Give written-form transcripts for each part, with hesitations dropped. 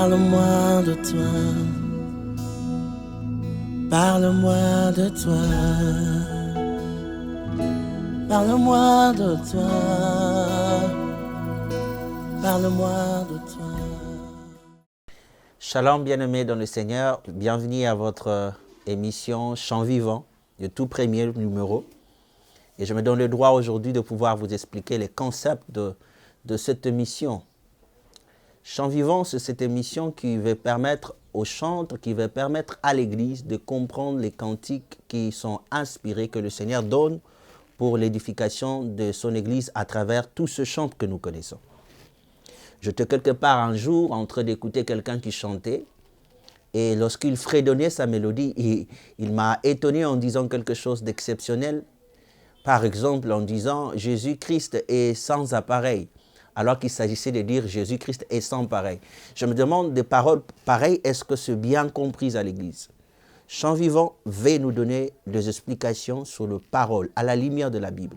Parle-moi de toi. Parle-moi de toi. Parle-moi de toi. Parle-moi de toi. Shalom bien-aimés dans le Seigneur, bienvenue à votre émission Chant Vivant, le tout premier numéro. Et je me donne le droit aujourd'hui de pouvoir vous expliquer les concepts de cette émission. Chant Vivant, c'est cette émission qui va permettre aux chantres, qui va permettre à l'Église de comprendre les cantiques qui sont inspirés, que le Seigneur donne pour l'édification de son Église à travers tout ce chant que nous connaissons. J'étais quelque part un jour en train d'écouter quelqu'un qui chantait et lorsqu'il fredonnait sa mélodie, il m'a étonné en disant quelque chose d'exceptionnel. Par exemple, en disant « Jésus-Christ est sans appareil », alors qu'il s'agissait de dire « Jésus-Christ est sans pareil ». Je me demande des paroles pareilles, est-ce que c'est bien compris à l'Église? Chant Vivant va nous donner des explications sur les paroles à la lumière de la Bible.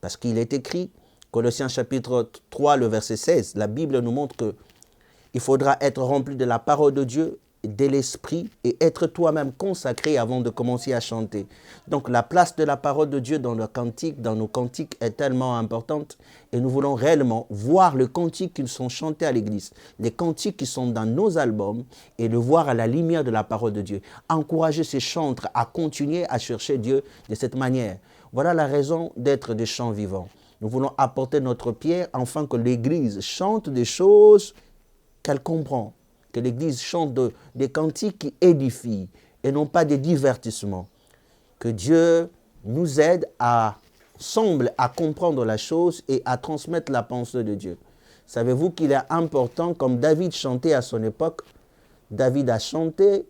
Parce qu'il est écrit, Colossiens chapitre 3, le verset 16, la Bible nous montre qu'il faudra être rempli de la parole de Dieu, de l'esprit et être toi-même consacré avant de commencer à chanter. Donc la place de la parole de Dieu dans nos cantiques est tellement importante et nous voulons réellement voir les cantiques qui sont chantés à l'église, les cantiques qui sont dans nos albums et le voir à la lumière de la parole de Dieu. Encourager ces chantres à continuer à chercher Dieu de cette manière. Voilà la raison d'être des chants vivants. Nous voulons apporter notre pierre afin que l'église chante des choses qu'elle comprend. Que l'Église chante des cantiques qui édifient et non pas des divertissements. Que Dieu nous aide semble à comprendre la chose et à transmettre la pensée de Dieu. Savez-vous qu'il est important, comme David chantait à son époque, David a chanté,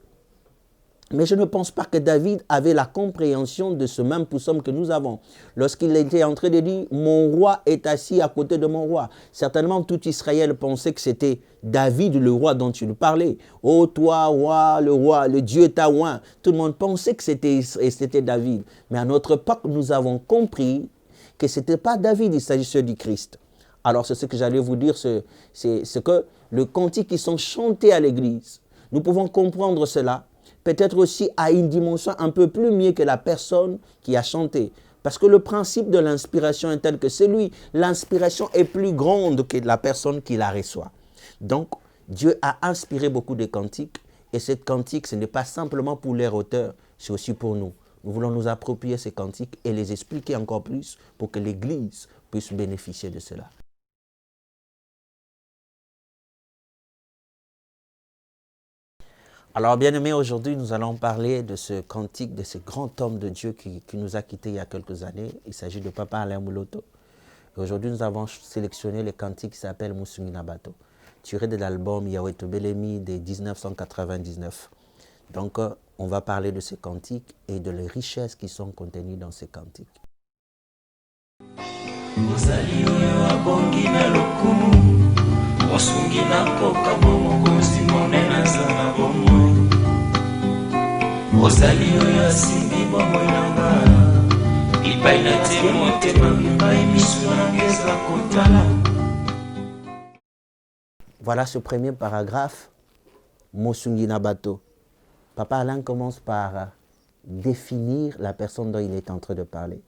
mais je ne pense pas que David avait la compréhension de ce même psaume que nous avons. Lorsqu'il était en train de dire « Mon roi est assis à côté de mon roi ». Certainement, tout Israël pensait que c'était David, le roi dont il parlait. « Oh toi, roi, le Dieu t'a oint ». Tout le monde pensait que c'était David. Mais à notre époque, nous avons compris que ce n'était pas David, il s'agissait du Christ. Alors, c'est ce que j'allais vous dire, c'est que le cantique qui sont chantés à l'église, nous pouvons comprendre cela, peut-être aussi à une dimension un peu plus mieux que la personne qui a chanté. Parce que le principe de l'inspiration est tel que c'est lui. L'inspiration est plus grande que la personne qui la reçoit. Donc, Dieu a inspiré beaucoup de cantiques. Et ces cantiques, ce n'est pas simplement pour leur auteur, c'est aussi pour nous. Nous voulons nous approprier ces cantiques et les expliquer encore plus pour que l'Église puisse bénéficier de cela. Alors, bien-aimés, aujourd'hui, nous allons parler de ce cantique, de ce grand homme de Dieu qui nous a quittés il y a quelques années. Il s'agit de Papa Alain Mouloto. Et aujourd'hui, nous avons sélectionné le cantique qui s'appelle Musungi na Bato, tiré de l'album Yahweh Tobelemi de 1999. Donc, on va parler de ce cantique et de les richesses qui sont contenues dans ce cantique. Musungi na koka bomo kozi monena zana bomo Ozali oyo simbi bomo inanga Ipai na te motema mipai misu nangeza kotala. Voilà ce premier paragraphe, Musungi na Bato. Papa Alain commence par définir la personne dont il est en train de parler.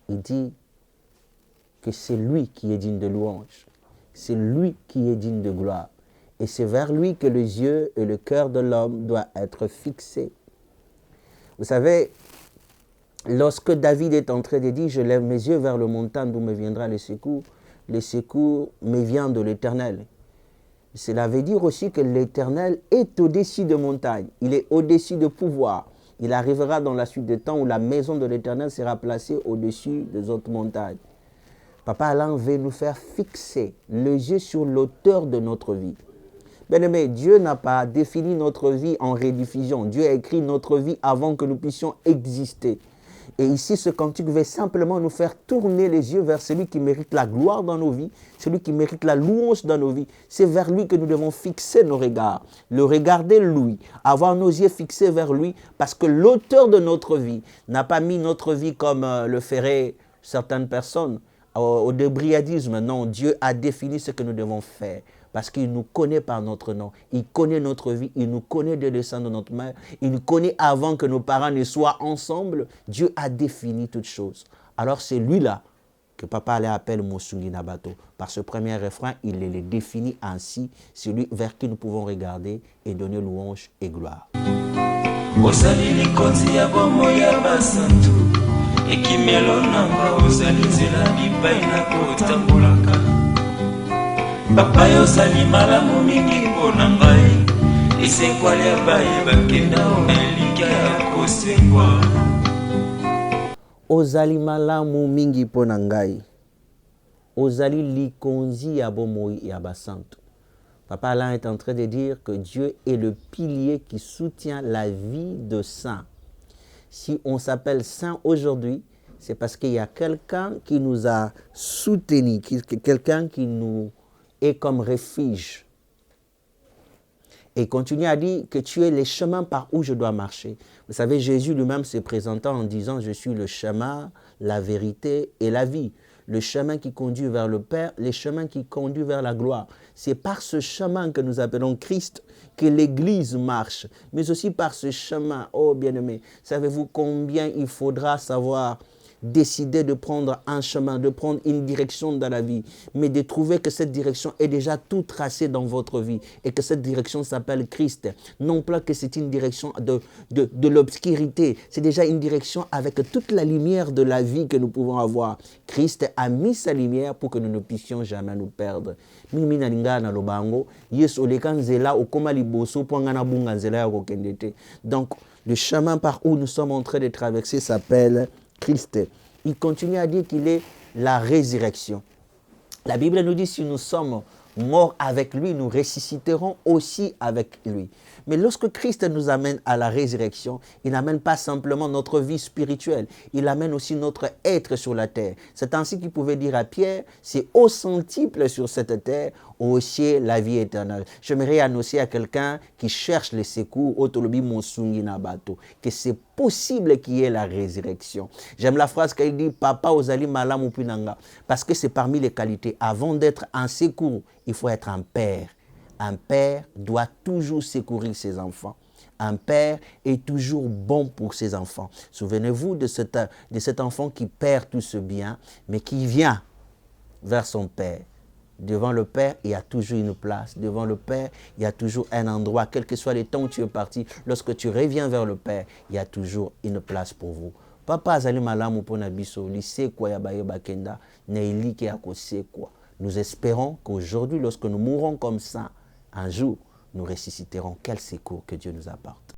Il dit que c'est lui qui est digne de louange. C'est lui qui est digne de gloire. Et c'est vers lui que les yeux et le cœur de l'homme doivent être fixés. Vous savez, lorsque David est en train de dire « Je lève mes yeux vers le montagne d'où me viendra le secours me vient de l'Éternel ». Cela veut dire aussi que l'Éternel est au-dessus de montagnes. Il est au-dessus de pouvoir. Il arrivera dans la suite des temps où la maison de l'Éternel sera placée au-dessus des autres montagnes. Papa Alain veut nous faire fixer les yeux sur l'auteur de notre vie. Bien-aimé, Dieu n'a pas défini notre vie en rediffusion. Dieu a écrit notre vie avant que nous puissions exister. Et ici, ce cantique veut simplement nous faire tourner les yeux vers celui qui mérite la gloire dans nos vies, celui qui mérite la louange dans nos vies. C'est vers lui que nous devons fixer nos regards, le regarder lui, avoir nos yeux fixés vers lui, parce que l'auteur de notre vie n'a pas mis notre vie comme le feraient certaines personnes, au débriadisme. Non, Dieu a défini ce que nous devons faire. parce qu'il nous connaît par notre nom. Il connaît notre vie, il nous connaît dès le sein de notre mère. Il nous connaît avant que nos parents ne soient ensemble. Dieu a défini toutes choses. Alors c'est lui-là que papa allait appeler Mosungi Nabato. Par ce premier refrain, il les définit ainsi, celui vers qui nous pouvons regarder et donner louange et gloire. Ozali likonzi ya bomo ya basantu ekimelo nanga ozali nzela bipai na kotambolaka papa yo ozali malamu mingi mpo na ngai esekwali ya baye bakenda omelika ya kosekwa ozali malamu mingi mpo na ngai ozali likonzi ya bomoi ya basantu. Papa Alain est en train de dire que Dieu est le pilier qui soutient la vie de saint. Si on s'appelle saint aujourd'hui, c'est parce qu'il y a quelqu'un qui nous a soutenus, quelqu'un qui nous est comme refuge. Et il continue à dire que tu es le chemin par où je dois marcher. Vous savez, Jésus lui-même se présentant en disant « Je suis le chemin, la vérité et la vie ». Le chemin qui conduit vers le Père, le chemin qui conduit vers la gloire. C'est par ce chemin que nous appelons Christ que l'Église marche, mais aussi par ce chemin. Oh bien-aimés, savez-vous combien il faudra savoir décider de prendre un chemin, de prendre une direction dans la vie, mais de trouver que cette direction est déjà tout tracée dans votre vie et que cette direction s'appelle Christ. Non pas que c'est une direction de l'obscurité, c'est déjà une direction avec toute la lumière de la vie que nous pouvons avoir. Christ a mis sa lumière pour que nous ne puissions jamais nous perdre. Donc, le chemin par où nous sommes en train de traverser s'appelle Christ. Il continue à dire qu'il est la résurrection. La Bible nous dit si nous sommes morts avec lui, nous ressusciterons aussi avec lui. Mais lorsque Christ nous amène à la résurrection, il n'amène pas simplement notre vie spirituelle, il amène aussi notre être sur la terre. C'est ainsi qu'il pouvait dire à Pierre, c'est au centuple sur cette terre, au ciel, la vie éternelle. J'aimerais annoncer à quelqu'un qui cherche le secours, Otolobi Monsungi Nabato, que c'est possible qu'il y ait la résurrection. J'aime la phrase qu'il dit, Papa Ozali Malamu Pinanga, parce que c'est parmi les qualités. Avant d'être un secours, il faut être un père. Un père doit toujours secourir ses enfants. Un père est toujours bon pour ses enfants. Souvenez-vous de cet enfant qui perd tout ce bien, mais qui vient vers son père. Devant le Père, il y a toujours une place. Devant le Père, il y a toujours un endroit. Quel que soit le temps où tu es parti, lorsque tu reviens vers le Père, il y a toujours une place pour vous. Papa azali malamu pona biso lycée kwa ya baye bakenda na ilike ya kosekwa. Nous espérons qu'aujourd'hui, lorsque nous mourrons comme ça, un jour, nous ressusciterons. Quel secours que Dieu nous apporte.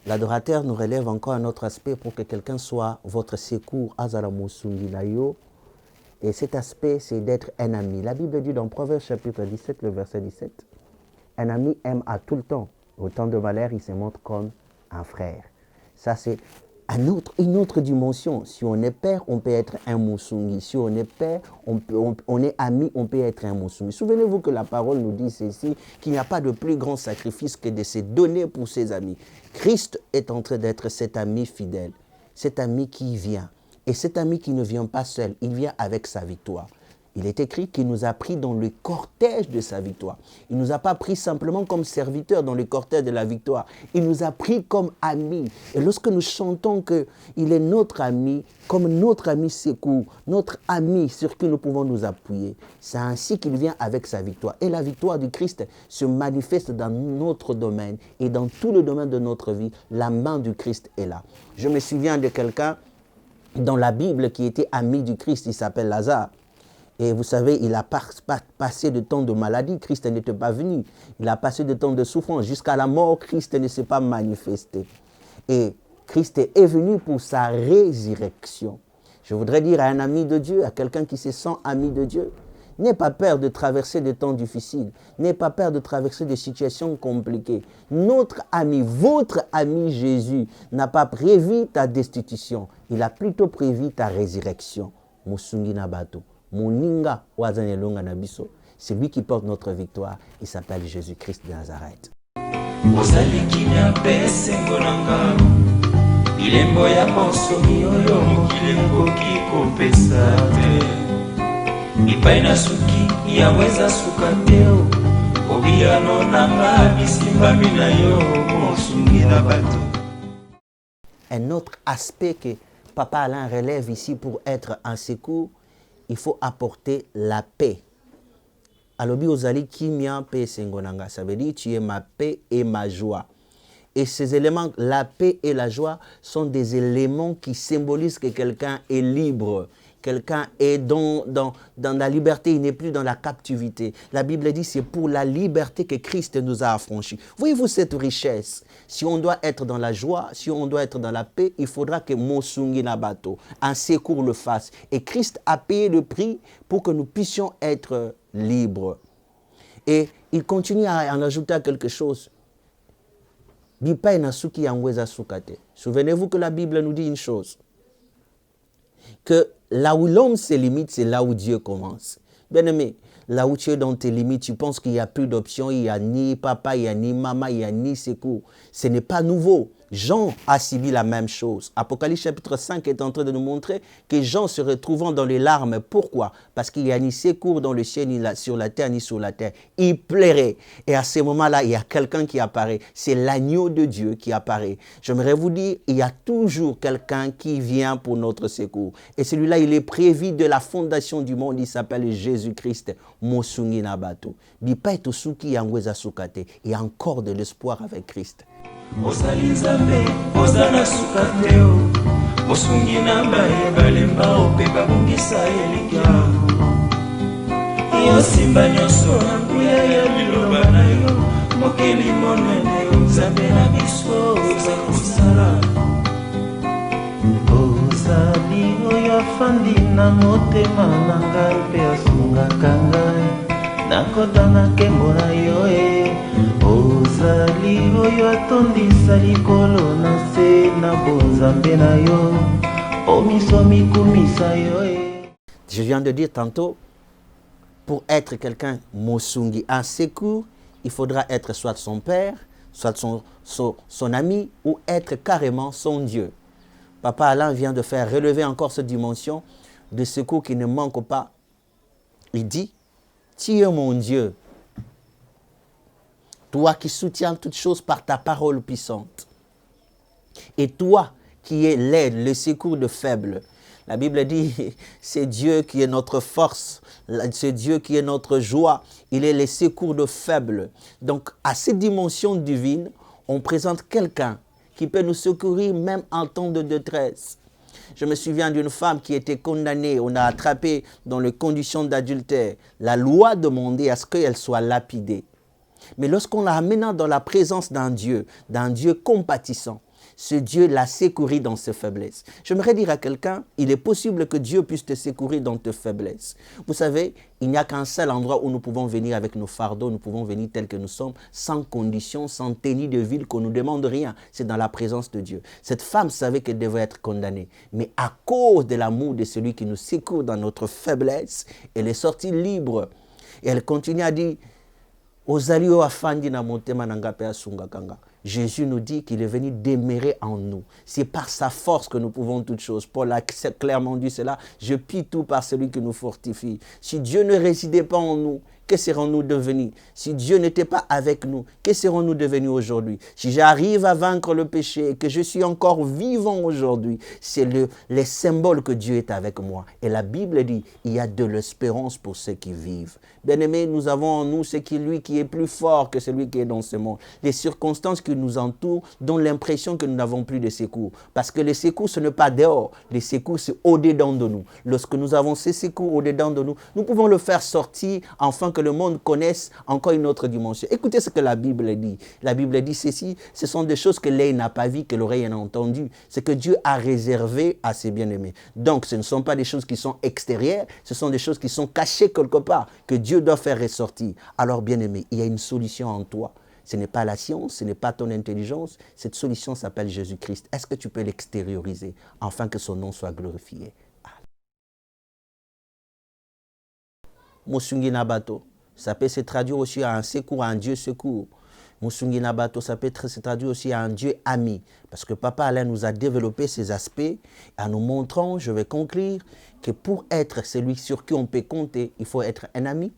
L'adorateur nous relève encore un autre aspect pour que quelqu'un soit votre secours. Azara Musungi Nayo. Et cet aspect, c'est d'être un ami. La Bible dit dans Proverbes chapitre 17, le verset 17, un ami aime à tout le temps. Au temps de malheur, il se montre comme un frère. Ça, c'est une autre dimension. Si on est père, on peut être un Musungi. Si on est père, on est ami, on peut être un Musungi. Souvenez-vous que la parole nous dit ceci, qu'il n'y a pas de plus grand sacrifice que de se donner pour ses amis. Christ est en train d'être cet ami fidèle, cet ami qui vient. Et cet ami qui ne vient pas seul, il vient avec sa victoire. Il est écrit qu'il nous a pris dans le cortège de sa victoire. Il ne nous a pas pris simplement comme serviteurs dans le cortège de la victoire. Il nous a pris comme amis. Et lorsque nous chantons qu'il est notre ami, comme notre ami secours, notre ami sur qui nous pouvons nous appuyer, c'est ainsi qu'il vient avec sa victoire. Et la victoire du Christ se manifeste dans notre domaine et dans tout le domaine de notre vie. La main du Christ est là. Je me souviens de quelqu'un dans la Bible qui était ami du Christ, il s'appelle Lazare. Et vous savez, il a passé de temps de maladie, Christ n'était pas venu. Il a passé de temps de souffrance. Jusqu'à la mort, Christ ne s'est pas manifesté. Et Christ est venu pour sa résurrection. Je voudrais dire à un ami de Dieu, à quelqu'un qui se sent ami de Dieu, n'aie pas peur de traverser des temps difficiles. N'aie pas peur de traverser des situations compliquées. Notre ami, votre ami Jésus n'a pas prévu ta destitution. Il a plutôt prévu ta résurrection. mosungi na bato, moninga wazane longa na biso. C'est lui qui porte notre victoire. Il s'appelle Jésus-Christ de Nazareth. ozali kimia mpe esengo na nga bilembo ya bonsomi oyo mokili ekoki kopesa te bipai na suki yaweza suka te obiyano na nga bisimbami na yo mosungi na bato. Un autre aspect que Papa Alain relève ici pour être en secours, il faut apporter la paix. Alobi ozali kimia pe sengonanga, ça veut dire tu es ma paix et ma joie. Et ces éléments, la paix et la joie, sont des éléments qui symbolisent que quelqu'un est libre. Quelqu'un est dans la liberté, il n'est plus dans la captivité. La Bible dit c'est pour la liberté que Christ nous a affranchis. Voyez-vous cette richesse? Si on doit être dans la joie, si on doit être dans la paix, il faudra que Mosungi Nabato, un secours le fasse. Et Christ a payé le prix pour que nous puissions être libres. Et il continue à en ajouter quelque chose. Souvenez-vous que la Bible nous dit une chose. Que là où l'homme se limite, c'est là où Dieu commence. Bien aimé, là où tu es dans tes limites, tu penses qu'il n'y a plus d'options, il n'y a ni papa, il n'y a ni maman, il n'y a ni secours. Ce n'est pas nouveau. Jean a subi la même chose. Apocalypse chapitre 5 est en train de nous montrer que Jean se retrouvant dans les larmes. Pourquoi? Parce qu'il n'y a ni secours dans le ciel, ni sur la terre, ni sur la terre. Il plairait. Et à ce moment-là, il y a quelqu'un qui apparaît. C'est l'agneau de Dieu qui apparaît. J'aimerais vous dire, il y a toujours quelqu'un qui vient pour notre secours. Et celui-là, il est prévu de la fondation du monde. Il s'appelle Jésus-Christ. Mosungi Nabato. Bipa etosuki yangweza sukate. Il y a encore de l'espoir avec Christ. ozali nzambe oza na suka te mosungi na mbaye balemba ope babongisa elikya yosimba nyonso na nguya ya liloba na yo mokeli monene nzambe na biso oza kosala ozali oyo afandi na motema na ngai mpe asungaka ngai nakotana nkembo na yo ozali oyo atondisa likolo na se na bonzambe na yo omiso mikumisa yo. Je viens de dire tantôt, pour être quelqu'un mosungi, un secours, il faudra être soit son père, soit son ami, ou être carrément son Dieu. Papa Alain vient de faire relever encore cette dimension de secours qui ne manque pas. Il dit, tu es mon Dieu, toi qui soutiens toutes choses par ta parole puissante. Et toi qui es l'aide, le secours de faibles. La Bible dit, c'est Dieu qui est notre force, c'est Dieu qui est notre joie. Il est le secours de faibles. Donc, à cette dimension divine, on présente quelqu'un qui peut nous secourir même en temps de détresse. Je me souviens d'une femme qui était condamnée, on a attrapé dans les conditions d'adultère. La loi demandait à ce qu'elle soit lapidée. Mais lorsqu'on l'a amenée dans la présence d'un Dieu compatissant, ce Dieu l'a secouru dans ses faiblesses. J'aimerais dire à quelqu'un, il est possible que Dieu puisse te secourir dans tes faiblesses. Vous savez, il n'y a qu'un seul endroit où nous pouvons venir avec nos fardeaux, nous pouvons venir tels que nous sommes, sans condition, sans tenue de ville, qu'on ne nous demande rien. C'est dans la présence de Dieu. Cette femme savait qu'elle devait être condamnée. Mais à cause de l'amour de celui qui nous secourt dans notre faiblesse, elle est sortie libre. Et elle continue à dire, Ozalio afandi na motema nanga pe asungakanga. Jésus nous dit qu'il est venu demeurer en nous. C'est par sa force que nous pouvons toutes choses. Paul a clairement dit cela. Je prie tout par celui qui nous fortifie. Si Dieu ne résidait pas en nous, que serons-nous devenus? Si Dieu n'était pas avec nous, que serons-nous devenus aujourd'hui? Si j'arrive à vaincre le péché et que je suis encore vivant aujourd'hui, c'est le symbole que Dieu est avec moi. Et la Bible dit, il y a de l'espérance pour ceux qui vivent. Bien-aimés, nous avons en nous ce qui lui qui est plus fort que celui qui est dans ce monde. Les circonstances qui nous entourent donnent l'impression que nous n'avons plus de secours. Parce que les secours, ce n'est pas dehors. Les secours, c'est au-dedans de nous. Lorsque nous avons ces secours au-dedans de nous, nous pouvons le faire sortir afin que le monde connaisse encore une autre dimension. Écoutez ce que la Bible dit. La Bible dit ceci, ce sont des choses que l'œil n'a pas vues, que l'oreille n'a entendues. C'est que Dieu a réservé à ses bien-aimés. Donc, ce ne sont pas des choses qui sont extérieures, ce sont des choses qui sont cachées quelque part, que Dieu doit faire ressortir. Alors, bien-aimé, il y a une solution en toi. Ce n'est pas la science, ce n'est pas ton intelligence. Cette solution s'appelle Jésus-Christ. Est-ce que tu peux l'extérioriser afin que son nom soit glorifié? Musungi Nabato. Ça peut se traduire aussi à un secours, à un Dieu secours. Musungi Nabato, ça peut se traduire aussi à un Dieu ami. Parce que Papa Alain nous a développé ces aspects en nous montrant, je vais conclure, que pour être celui sur qui on peut compter, il faut être un ami,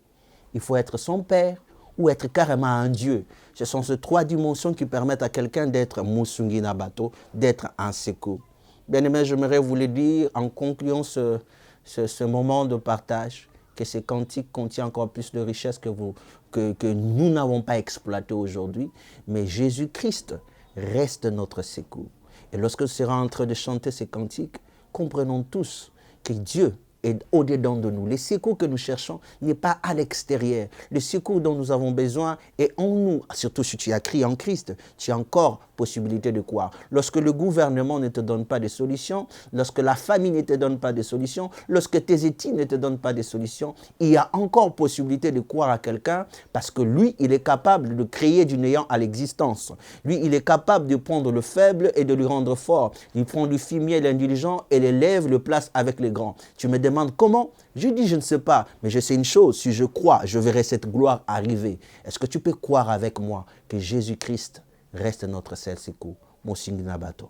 il faut être son père ou être carrément un Dieu. Ce sont ces trois dimensions qui permettent à quelqu'un d'être Musungi Nabato, d'être un secours. Bien aimé, j'aimerais vous le dire en concluant ce moment de partage, que ce cantique contient encore plus de richesses que nous n'avons pas exploité aujourd'hui. Mais Jésus-Christ reste notre secours. Et lorsque nous serons en train de chanter ces cantiques, comprenons tous que Dieu est au-dedans de nous. Le secours que nous cherchons n'est pas à l'extérieur. Le secours dont nous avons besoin est en nous. Surtout si tu as crié en Christ, tu as encore possibilité de croire. Lorsque le gouvernement ne te donne pas de solution, lorsque la famille ne te donne pas de solution, lorsque tes études ne te donnent pas de solution, il y a encore possibilité de croire à quelqu'un parce que lui, il est capable de créer du néant à l'existence. Lui, il est capable de prendre le faible et de le rendre fort. Il prend du fumier l'intelligent et l'élève, le place avec les grands. Tu me demandes comment? Je dis, je ne sais pas, mais je sais une chose, si je crois, je verrai cette gloire arriver. Est-ce que tu peux croire avec moi que Jésus-Christ reste notre seul secours? Musungi Nabato.